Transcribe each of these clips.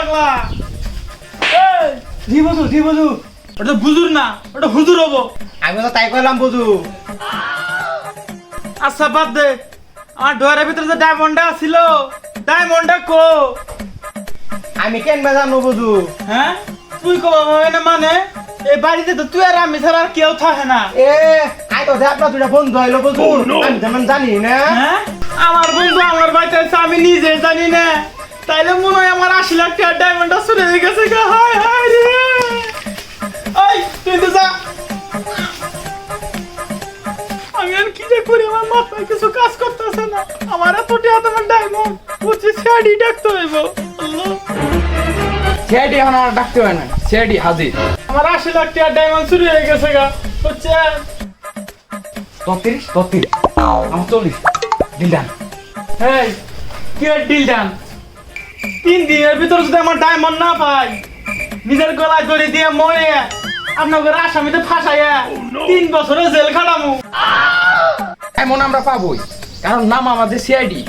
পাগলা। এই জি বজু ওটা বুজুর না, ওটা হুজুর হবো। আমি তো তাই কইলাম বুঝু। আচ্ছা বাদ দে, আমার ডয়ারের ভিতরে যে ডায়মন্ডটা ছিল, ডায়মন্ডটা কো? আমি কেন জানো বুঝু? হ্যাঁ তুই কো না মানে এই বাড়িতে তো তুই আর আমি ছাড়া আর কেউ থাকে না। এ আই তো আপনার দুটা বন্ধু হইলো বুঝু, আমি তেমন জানি না। হ্যাঁ আমার বন্ধু আমার বাড়িতে আছে, আমি নিজে জানি না। তাইলে মনে হয় আমার 80 লাখ টাকার ডায়মন্ডটা চলে গেছে গা। হায় হায় রে। ওই তুই তো যা, আমি আর কি যে করি, আমার মাথায় কিছু কাজ করতেছে না। আমার এত টাকা তোমার ডায়মন্ড বুঝছি, সিআইডি ডাকতে হইব। আল্লাহ, সিআইডি এখন আর ডাকতে হয় না, সিআইডি হাজির। আমার 80 লাখ টাকার ডায়মন্ড চুরি হয়ে গেছে গা। হচ্ছে 33 আমার 40 ডিল ডান। এই কি ডিল ডান? 3 দিনের ভিতর যদি আমার ডায়মন্ড না পাই, নিজের গলায় দড়ি দিয়ে মরে আপনাদের আসামিতে ফাঁসাইয়া 3 বছরের জেল খাটামু। এমন আমরা পাবোই, কারণ নাম আমাদের সিআইডি,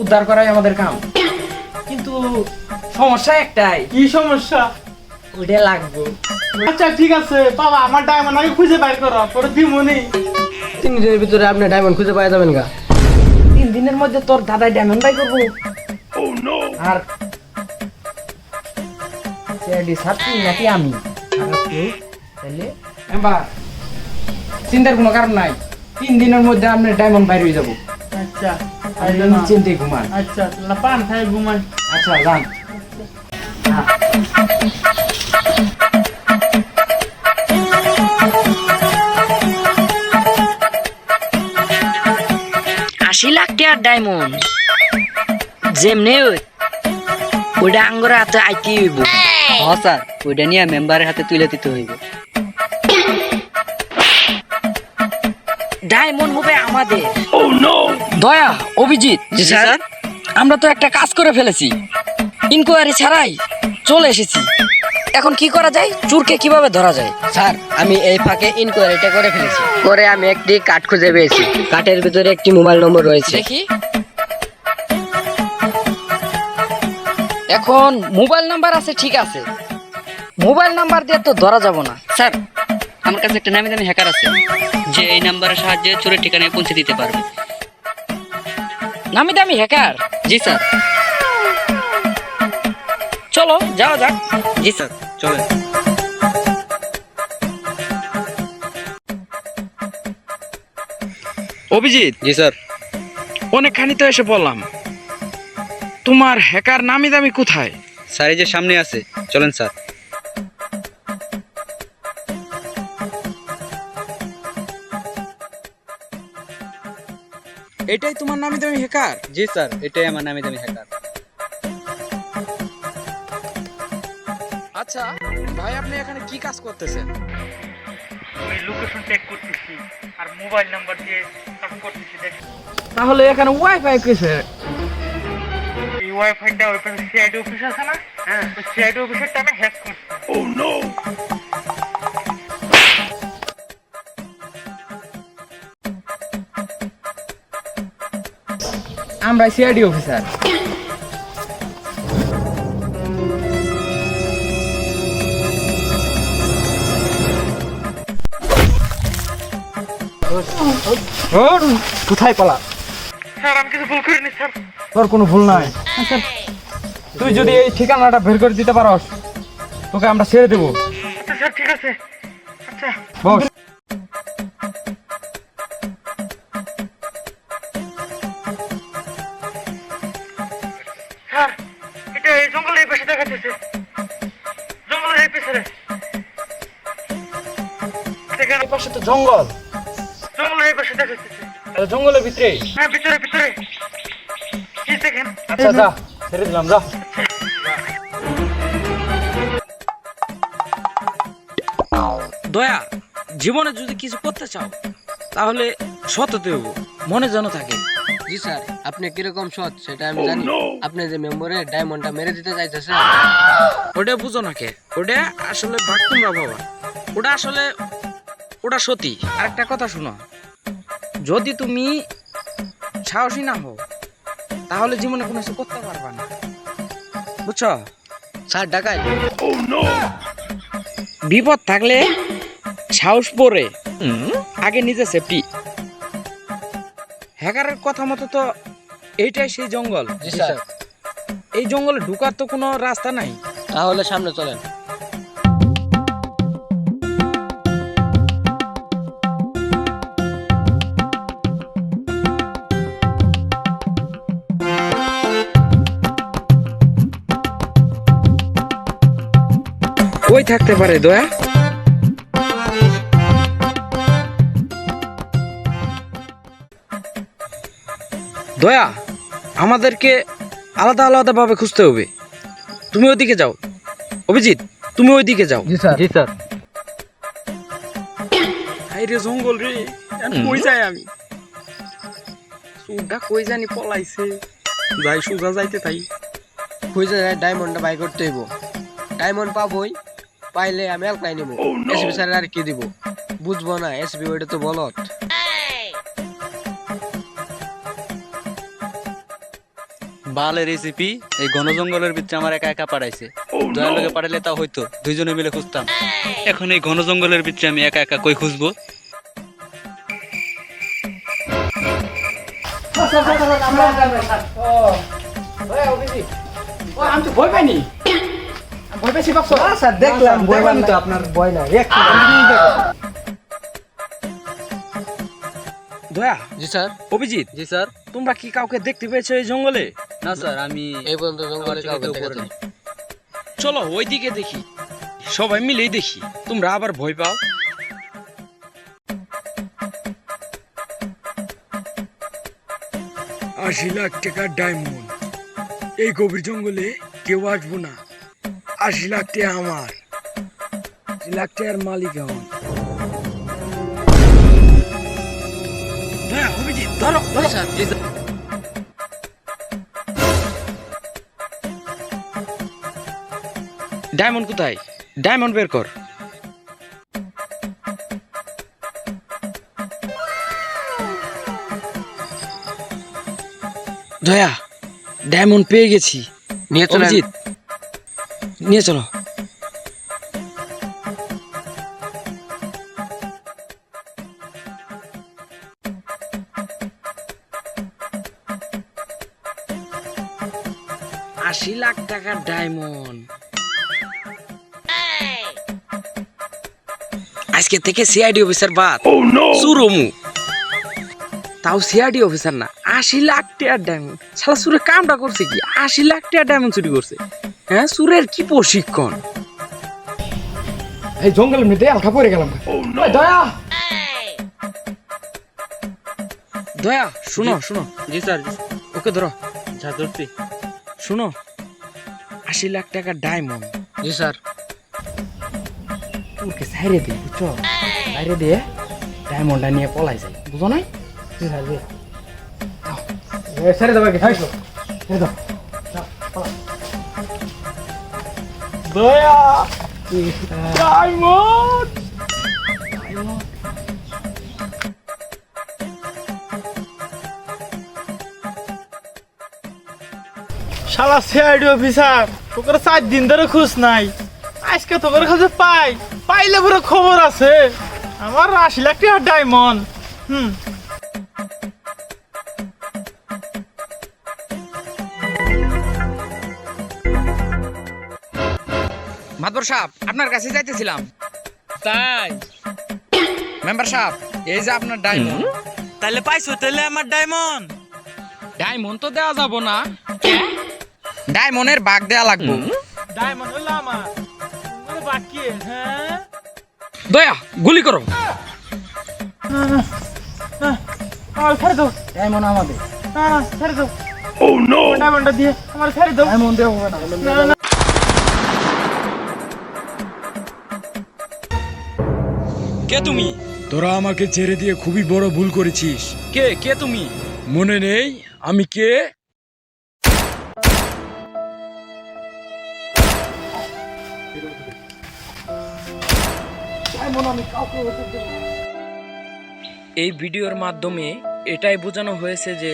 উদ্ধার করাই আমাদের কাম। কিন্তু সমস্যা একটাই, কি সমস্যা? ওইটা লাগবে। আচ্ছা ঠিক আছে বাবা, আমার ডায়মন্ড আমি খুঁজে বাইর করো, পরে দিমুনি। 3 দিনের ভিতরে আপনি ডায়মন্ড খুঁজে পাওয়া যাবেন গা। 3 দিনের মধ্যে তোর দাদাই ডায়মন্ড বাই করবো। আর সিআইডি ছাড়ছি নাকি আমি? তাহলে এবার চিন্তার কোনো কারণ নাই, 3 দিনের মধ্যে আপনার ডায়মন্ড বাইর হয়ে যাবো। আচ্ছা চিন্তাই ঘুমান। আচ্ছা তাহলে পান খাই ঘুমাই। আচ্ছা যান। আশি লাখ টাকার ডায়মন্ড যেমনি ওইটা আঙ্গরের হাতে আইতে হইব। হ্যাঁ স্যার, ওইটা নিয়ে মেম্বারের হাতে তুলে দিতে হইব। ডায়মন্ড হবে আমাদের। দয়া, অভিজিৎ, জি স্যার। আমরা তো একটা কাজ করে ফেলেছি, ইনকোয়ারি ছাড়াই চলে এসেছি। এখন কি করা যায়, চোরকে কিভাবে ধরা যায়? স্যার, আমি এই ফাঁকে ইনকোয়ারিটা করে ফেলেছি। করে আমি একটি কার্ড খুঁজে পেয়েছি। কার্ডের ভিতরে একটি মোবাইল নম্বর রয়েছে। দেখি। এখন মোবাইল নাম্বার আছে, ঠিক আছে, মোবাইল নাম্বার দিয়ে তো ধরা যাব না। স্যার, আমার কাছে একটা নামি দামি হ্যাকার আছে, যে এই নাম্বারের সাহায্যে চোরের ঠিকানায় পৌঁছে দিতে পারবে। নামি দামি হ্যাকার? জি স্যার। চলো যাওয়া যাক। জি স্যার, চলেন। অভিজিৎ, জি স্যার। অনেকখানি তো এসে পড়লাম, তোমার হ্যাকার নামি দামি কোথায়? স্যার এই যে সামনে আছে, চলেন স্যার। এটাই তোমার নামি দামি হ্যাকার? জি স্যার, এটাই আমার নামি দামি হ্যাকার। আচ্ছা ভাই, আপনি এখানে কি কাজ করতেছেন? আমি লোকেশন চেক করতেছি আর মোবাইল নাম্বার দিয়ে কাজ করতেছি। দেখ তাহলে এখানে ওয়াইফাই কিসে? এই ওয়াইফাইটা ওইখানে সিআইডি অফিস আছে না? হ্যাঁ, ওই সিআইডি অফিসেরটা আমি হ্যাক করছি। ও নো। আমরা সিআইডি অফিসার। কোথায় পালা? স্যার আমি কিছু ভুল করিনি স্যার। তোর কোনো ভুল নাই। তুই যদি এই ঠিকানাটা বের করে দিতে পারস, তোকে আমরা ছেড়ে দেবো। আচ্ছা স্যার ঠিক আছে। আচ্ছা বস। স্যার, এটা এই জঙ্গলের পাশে দেখা যাচ্ছে। জঙ্গলের এই পেছনে। দেখেন এই পাশে তো জঙ্গল, জঙ্গলের এই পাশে দেখা যাচ্ছে। জঙ্গলের ভিতরে। হ্যাঁ ভিতরে ভিতরে। কি দেখেন? আচ্ছা যা, ছেড়ে দিলাম, যা। দয়া, জীবনে যদি কিছু করতে চাও তাহলে সৎ হতে হবে, মনে যেন থাকে। জি স্যার, আপনি কিরকম সৎ সেটা আমি জানি। আপনি যে মেম্বারের ডায়মন্ডটা মেরে দিতে চাইতেছেন, ওটা বুঝো না কে, ওটা আসলে বাক্তুমরা বাবা, ওটা আসলে ওটা সত্যি। আরেকটা কথা শুনো, যদি তুমি সাহসী না হও তাহলে জীবনে কোনো কিছু করতে পারবা না, বুঝছো? স্যার ডাকাই। বিপদ থাকলে সাহস পড়ে আগে নিজে সেফটি। হ্যাকারের কথা মতো তো এইটাই সেই জঙ্গল। জি স্যার। এই জঙ্গলে ঢুকার তো কোনো রাস্তা নাই। তাহলে সামনে চলেন। কই থাকতে পারে দয়া? দয়া, আমাদেরকে আলাদা আলাদা ভাবে খুঁজতে হবে। তুমি ওইদিকে যাও, অভিজিৎ তুমি ওইদিকে যাও। জি স্যার। জি স্যার। হাই রে জঙ্গল রে, কই যাই আমি? সুডা কই জানি পলাইছে। যাই সুজা যাইতে তাই। খুঁজে ডায়মন্ডটা বাই করতে হইব। ডায়মন্ড পাবই, পাইলে আমি এলকাই নিব। এসবি স্যার আর কি দিব বুঝবো না। এসবি ওইটা তো বলত। বালের রেসিপি এই ঘন জঙ্গলের ভিতরে আমার একা একা পাঠাইছে। দয়ার লোকে পাঠাইলে তা হয়তো দুইজনে মিলে খুঁজতাম। এখন এই ঘন জঙ্গলের ভিতরে আমি একা একা কই খুঁজবো? আমি তো ভয় পাইনি, ভয় পেয়েছি বাক্স। স্যার দেখলাম তো আপনার ভয় নাই। দয়া, জি স্যার। অভিজিৎ, জি স্যার। তোমরা কি কাউকে দেখতে পেয়েছো এই জঙ্গলে? না স্যার, আমি এই পর্যন্ত জঙ্গলে কাউকে আমার দেখা চোখে যায়। চলো ওইদিকে দেখি, সবাই মিলেই দেখি। তোমরা আবার ভয় পাও? 80 লাখ টাকার ডায়মন্ড, এই গভীর জঙ্গলে কেউ আসবো না। 80 লাখ টাকা আমার, 80 লাখ টাকার মালিক আমার। দয়া, অভিজিৎ ধরো ধরো। জি স্যার। জি স্যার। ডায়মন্ড কোথায়? ডায়মন্ড বের কর। দয়া, ডায়মন্ড পেয়ে গেছি। নিয়ে চলেন। অভিজিৎ নিয়ে চলো। $80 লাখ টাকার ডায়মন্ড। আজকে থেকে সিআইডি অফিসার বাদ সুরমু, তাও সিআইডি অফিসার না। 80 লাখ টাকার ডায়মন্ড। শালা সুরে কামটা করছে কি? 80 লাখ টাকার ডায়মন্ড চুরি করছে। হ্যাঁ, সুরের কি প্রশিক্ষণ! এই জঙ্গলের মধ্যে আলখা পড়ে গেলাম। দয়া, দয়া শুনো শুনো। জি স্যার। ওকে ধরো। যা ধরছি। শুনো, 80 লাখ টাকার ডায়মন্ড জি স্যার। ওকে সাইরে দে, বুঝছো? সাইরে দিয়ে ডায়মন্ডটা নিয়ে পলাই যায়, বুঝো নাই? ছেড়ে দেবো কি? ছেড়ে দাও। দয়া, ডায়মন্ড। শালা সিআইডি অফিসার, তোকে 4 দিন ধরে খুঁজ নাই। আজকে তোকে কাছে পাইলে পুরো খবর আছে। আমার 80 লাখ টাকার ডায়মন্ড। মাতবর সাহেব, আপনার কাছে যাইতেছিলাম। তাই মেম্বার সাহেব, এই যে আপনার ডায়মন্ড। তাহলে পাইছো? তাহলে আমার ডায়মন্ড। ডায়মন্ড তো দেওয়া যাব না, ডায়মন্ডের ভাগ দেয়া লাগবে। ডায়মন্ড হলো আমার, তোমার বাকি। হ্যাঁ, দয়া গুলি করো। আমার ছেড়ে দাও। ডায়মন্ড আমাদের। না না, ছেড়ে দাও। ডায়মন্ডটা দিয়ে আমার ছেড়ে দাও। ডায়মন্ড দেওয়া হবে না। না, না। কে তুমি? তোরা আমাকে ছেড়ে দিয়ে খুবই বড় ভুল করেছিস। কে কে তুমি? মনে নেই আমি কে? এই ভিডিওর মাধ্যমে এটাই বোঝানো হয়েছে যে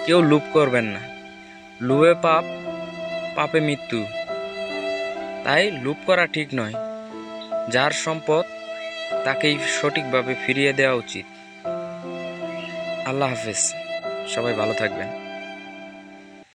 কেউ লোভ করবেন না। লোভে পাপ, পাপে মৃত্যু। তাই লুপ করা ঠিক নয়। যার সম্পদ তাকেই সঠিকভাবে ফিরিয়ে দেওয়া উচিত। আল্লাহ হাফেজ, সবাই ভালো থাকবেন।